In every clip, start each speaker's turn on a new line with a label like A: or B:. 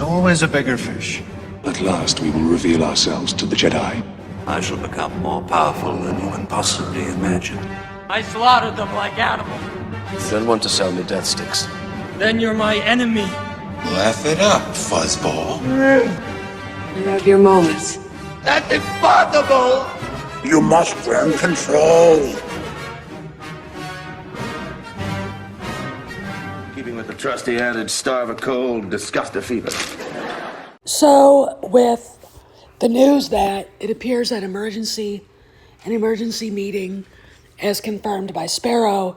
A: always a bigger fish.
B: At last we will reveal ourselves to the Jedi.
C: I shall become more powerful than you can possibly imagine.
D: I slaughtered them like animals.
E: Don't want to sell me death sticks.
D: Then you're my enemy.
F: Laugh it up, fuzzball.
G: You have your moments.
C: That's impossible!
F: You must learn control.
H: Keeping with the trusty adage, starve a cold, disgust a fever.
I: So, with the news that it appears that an emergency meeting, as confirmed by Sparrow,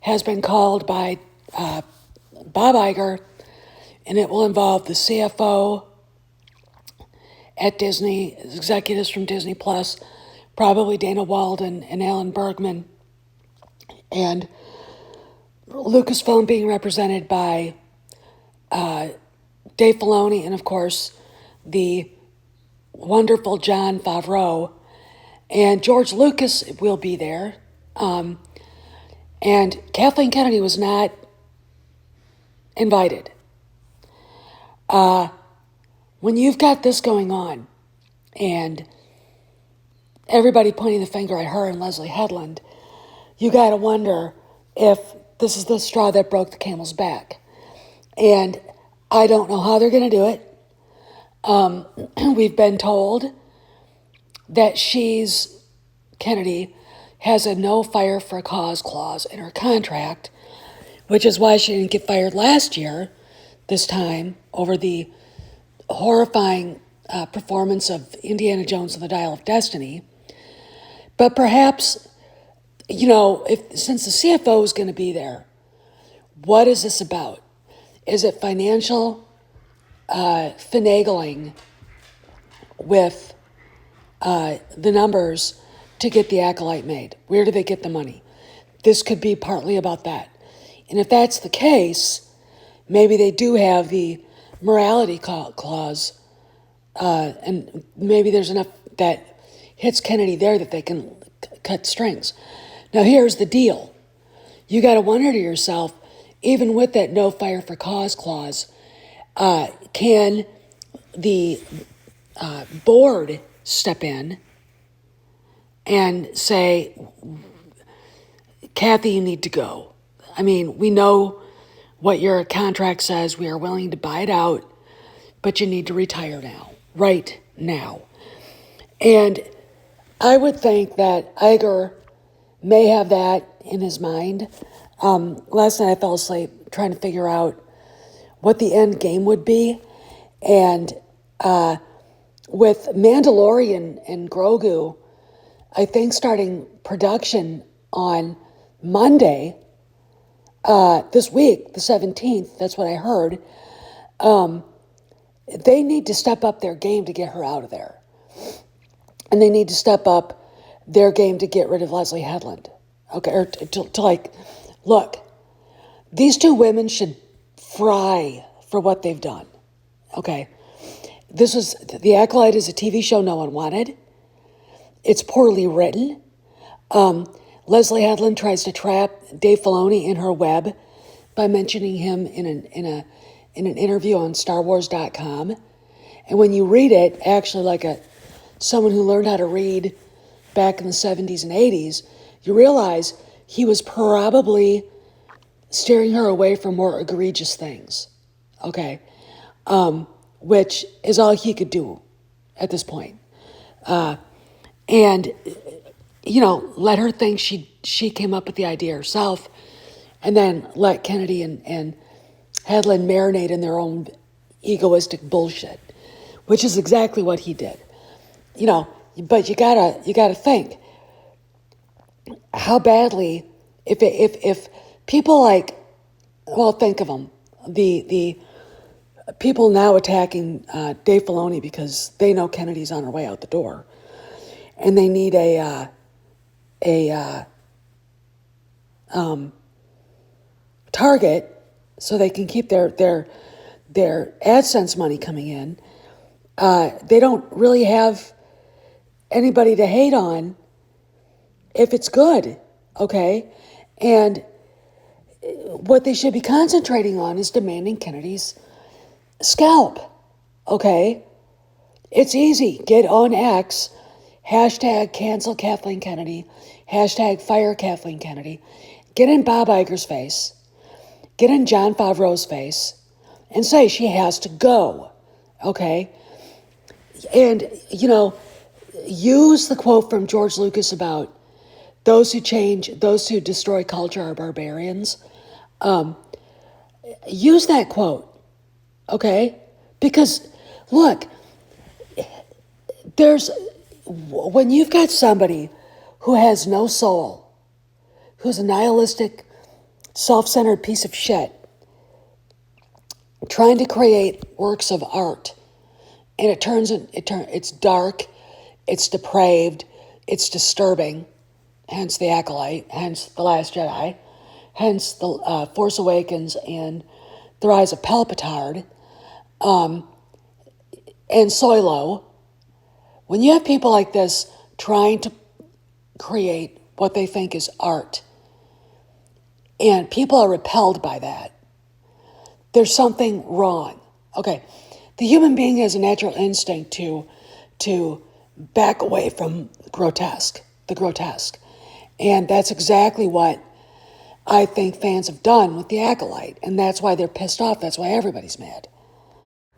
I: has been called by Bob Iger, and it will involve the CFO at Disney, executives from Disney Plus, probably Dana Walden and Alan Bergman, and Lucasfilm being represented by Dave Filoni, and of course the wonderful Jon Favreau, and George Lucas will be there, and Kathleen Kennedy was not invited. When you've got this going on, and everybody pointing the finger at her and Leslie Headland, you got to wonder if this is the straw that broke the camel's back. And I don't know how they're going to do it. We've been told that Kennedy has a no fire for cause clause in her contract, which is why she didn't get fired last year, this time, over the horrifying performance of Indiana Jones and the Dial of Destiny. But perhaps, since the CFO is going to be there, what is this about? Is it financial finagling with the numbers to get the Acolyte made? Where do they get the money? This could be partly about that. And if that's the case, maybe they do have the morality clause, and maybe there's enough that hits Kennedy there that they can cut strings. Now here's the deal. You got to wonder to yourself, even with that no fire for cause clause, can the board step in and say, Kathy, you need to go? I mean, we know what your contract says. We are willing to buy it out, but you need to retire now, right now. And I would think that Iger may have that in his mind. Last night I fell asleep trying to figure out what the end game would be. And with Mandalorian and Grogu, I think starting production on Monday, this week, the 17th, that's what I heard, they need to step up their game to get her out of there. And they need to step up their game to get rid of Leslie Headland. Okay, or to look, these two women should fry for what they've done. Okay, The Acolyte is a TV show no one wanted. It's poorly written. Leslie Headland tries to trap Dave Filoni in her web by mentioning him in an interview on StarWars.com. And when you read it, actually like someone who learned how to read back in the 70s and 80s, you realize he was probably steering her away from more egregious things, okay? Which is all he could do at this point. And, let her think she came up with the idea herself, and then let Kennedy and Headland marinate in their own egoistic bullshit, which is exactly what he did. But you gotta think how badly if people think of them, the people now attacking Dave Filoni because they know Kennedy's on her way out the door, and they need a target so they can keep their AdSense money coming in. They don't really have anybody to hate on if it's good, okay? And what they should be concentrating on is demanding Kennedy's scalp, Okay? It's easy. Get on X, hashtag cancel Kathleen Kennedy, hashtag fire Kathleen Kennedy. Get in Bob Iger's face, get in Jon Favreau's face, and say she has to go. Okay? And, use the quote from George Lucas about those who destroy culture are barbarians. Use that quote, okay? Because, look, when you've got somebody who has no soul, who's a nihilistic, self-centered piece of shit, trying to create works of art, and it's dark, it's depraved, it's disturbing, hence The Acolyte, hence The Last Jedi, hence The Force Awakens and The Rise of Palpatard, and Solo. When you have people like this trying to create what they think is art, and people are repelled by that, there's something wrong. Okay, the human being has a natural instinct to back away from the grotesque. And that's exactly what I think fans have done with The Acolyte. And that's why they're pissed off. That's why everybody's mad.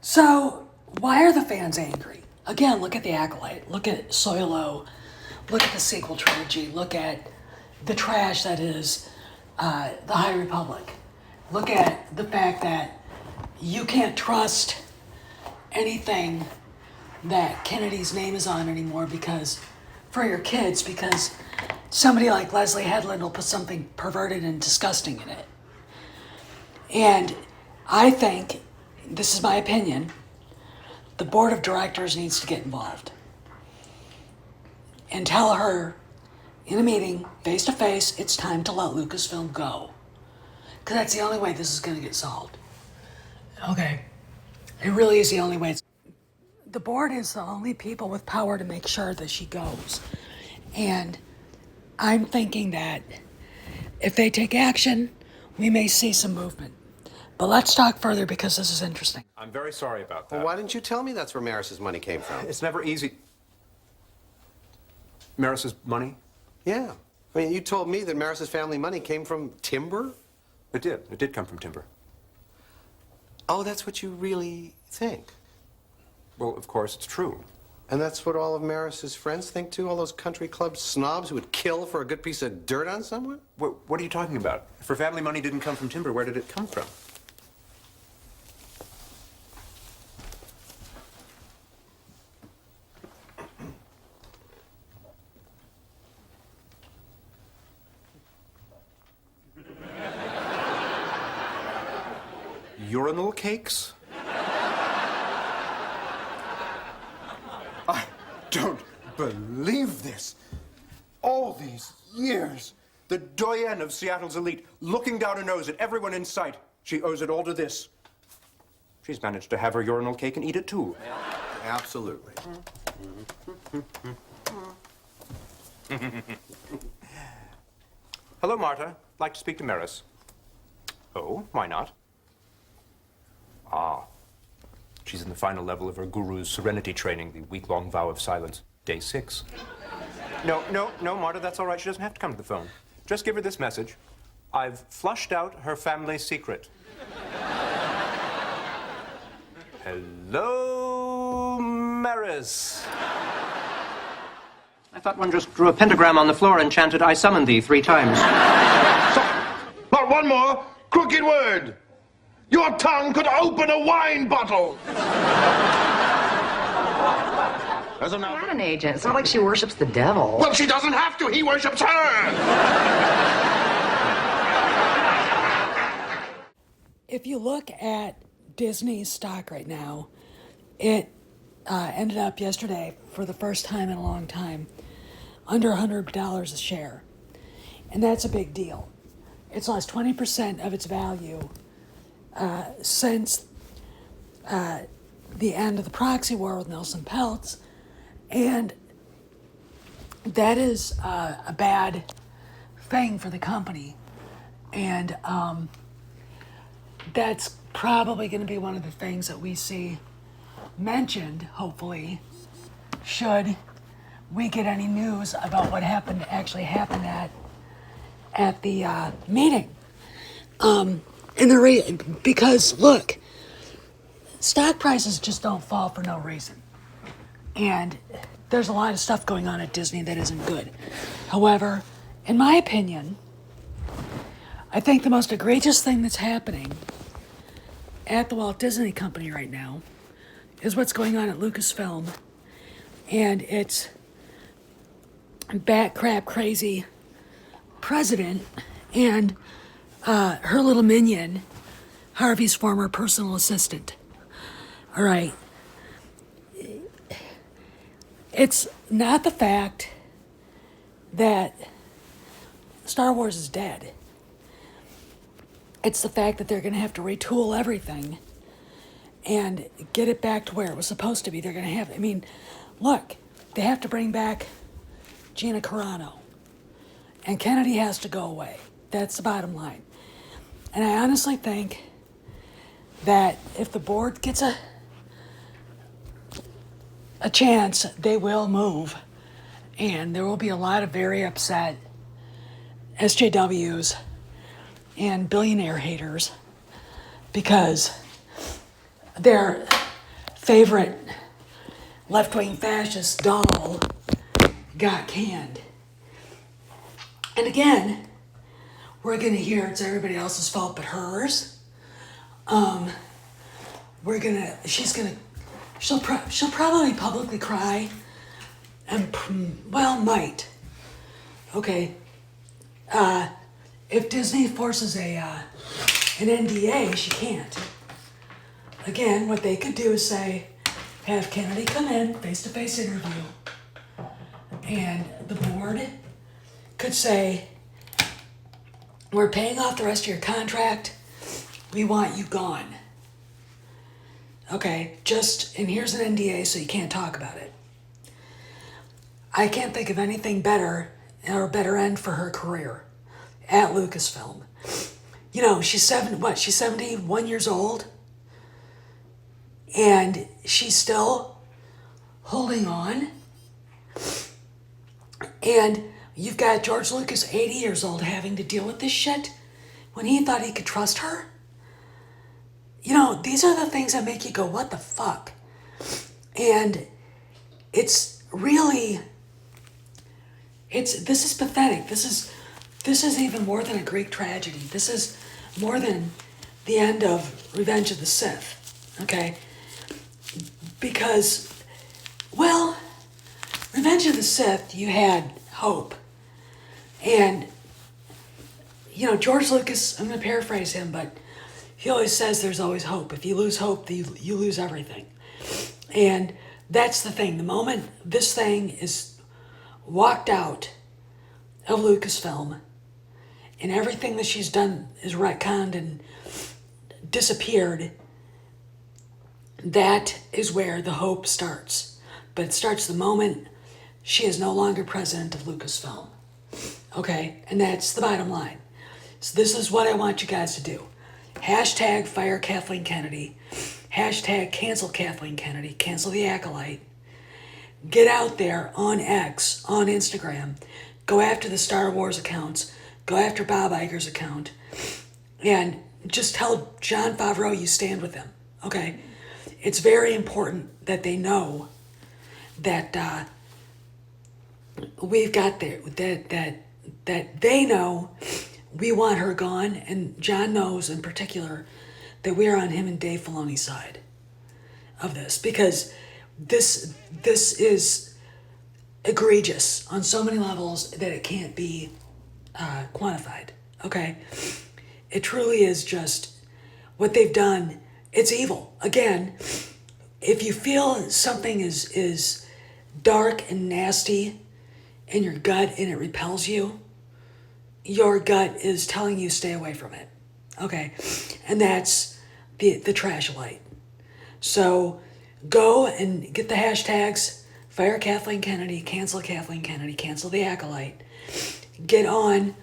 I: So, why are the fans angry? Again, look at The Acolyte. Look at Solo. Look at the sequel trilogy. Look at the trash that is The High Republic. Look at the fact that you can't trust anything that Kennedy's name is on anymore for your kids, because somebody like Leslie Headland will put something perverted and disgusting in it. And I think, this is my opinion, the board of directors needs to get involved and tell her in a meeting, face to face, it's time to let Lucasfilm go. Because that's the only way this is going to get solved. Okay. It really is the only way. The board is the only people with power to make sure that she goes. And I'm thinking that if they take action, we may see some movement. But let's talk further because this is interesting.
A: I'm very sorry about that.
J: Well, why didn't you tell me that's where Maris's money came from?
A: It's never easy. Maris's money?
J: Yeah. I mean, you told me that Maris's family money came from timber?
A: It did. It did come from timber.
J: Oh, that's what you really think?
A: Well, of course, it's true.
J: And that's what all of Maris's friends think, too? All those country club snobs who would kill for a good piece of dirt on someone?
A: What are you talking about? If her family money didn't come from timber, where did it come from? Urinal cakes?
F: I don't believe this. All these years.
A: The doyenne of Seattle's elite, looking down her nose at everyone in sight. She owes it all to this. She's managed to have her urinal cake and eat it, too.
J: Absolutely.
A: Hello, Marta. Like to speak to Maris. Oh, why not? Ah. She's in the final level of her guru's serenity training, the week-long vow of silence, day 6. No, Marta, that's all right. She doesn't have to come to the phone. Just give her this message. I've flushed out her family secret. Hello, Maris.
K: I thought one just drew a pentagram on the floor and chanted, I summon thee 3 times.
H: Not one more crooked word. Your tongue could open a wine bottle. As a
L: Not an agent. It's not like she worships the devil.
H: Well, she doesn't have to. He worships her.
I: If you look at Disney's stock right now, it ended up yesterday, for the first time in a long time, under $100 a share. And that's a big deal. It's lost 20% of its value since the end of the proxy war with Nelson Peltz. And that is a bad thing for the company. And that's probably going to be one of the things that we see mentioned, hopefully, should we get any news about what actually happened at the meeting. Because look, stock prices just don't fall for no reason. And there's a lot of stuff going on at Disney that isn't good. However, in my opinion, I think the most egregious thing that's happening at the Walt Disney Company right now is what's going on at Lucasfilm. And it's bat crap crazy president and her little minion, Harvey's former personal assistant. All right. It's not the fact that Star Wars is dead. It's the fact that they're going to have to retool everything and get it back to where it was supposed to be. They're going to have, look, they have to bring back Gina Carano. And Kennedy has to go away. That's the bottom line. And I honestly think that if the board gets a chance, they will move. And there will be a lot of very upset SJWs and billionaire haters because their favorite left-wing fascist doll got canned. And again, we're going to hear it's everybody else's fault but hers. She'll probably publicly cry and, might. Okay. If Disney forces an NDA, she can't. Again, what they could do is say, have Kennedy come in, face-to-face interview, and the board could say, we're paying off the rest of your contract, we want you gone. Okay, and here's an NDA so you can't talk about it. I can't think of anything better or a better end for her career at Lucasfilm. She's 71 years old, and she's still holding on. And you've got George Lucas, 80 years old, having to deal with this shit when he thought he could trust her. These are the things that make you go, what the fuck? And it's really, this is pathetic. This is even more than a Greek tragedy. This is more than the end of Revenge of the Sith, okay? Because, Revenge of the Sith, you had hope. And, George Lucas, I'm going to paraphrase him, but he always says there's always hope. If you lose hope, you lose everything. And that's the thing. The moment this thing is walked out of Lucasfilm and everything that she's done is retconned and disappeared, that is where the hope starts. But it starts the moment she is no longer president of Lucasfilm. Okay? And that's the bottom line. So this is what I want you guys to do. Hashtag fire Kathleen Kennedy. Hashtag cancel Kathleen Kennedy. Cancel the Acolyte. Get out there on X, on Instagram. Go after the Star Wars accounts. Go after Bob Iger's account. And just tell Jon Favreau you stand with him. Okay? It's very important that they know that we've got there, that they know we want her gone, and John knows in particular that we are on him and Dave Filoni's side of this, because this is egregious on so many levels that it can't be quantified, okay? It truly is just what they've done. It's evil. Again, if you feel something is dark and nasty in your gut and it repels you, your gut is telling you stay away from it. Okay? And that's the trash light. So go and get the hashtags, fire Kathleen Kennedy, cancel Kathleen Kennedy, cancel the Acolyte. Get on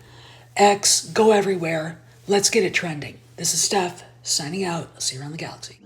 I: X, go everywhere. Let's get it trending. This is Steph, signing out. I'll see you around the galaxy.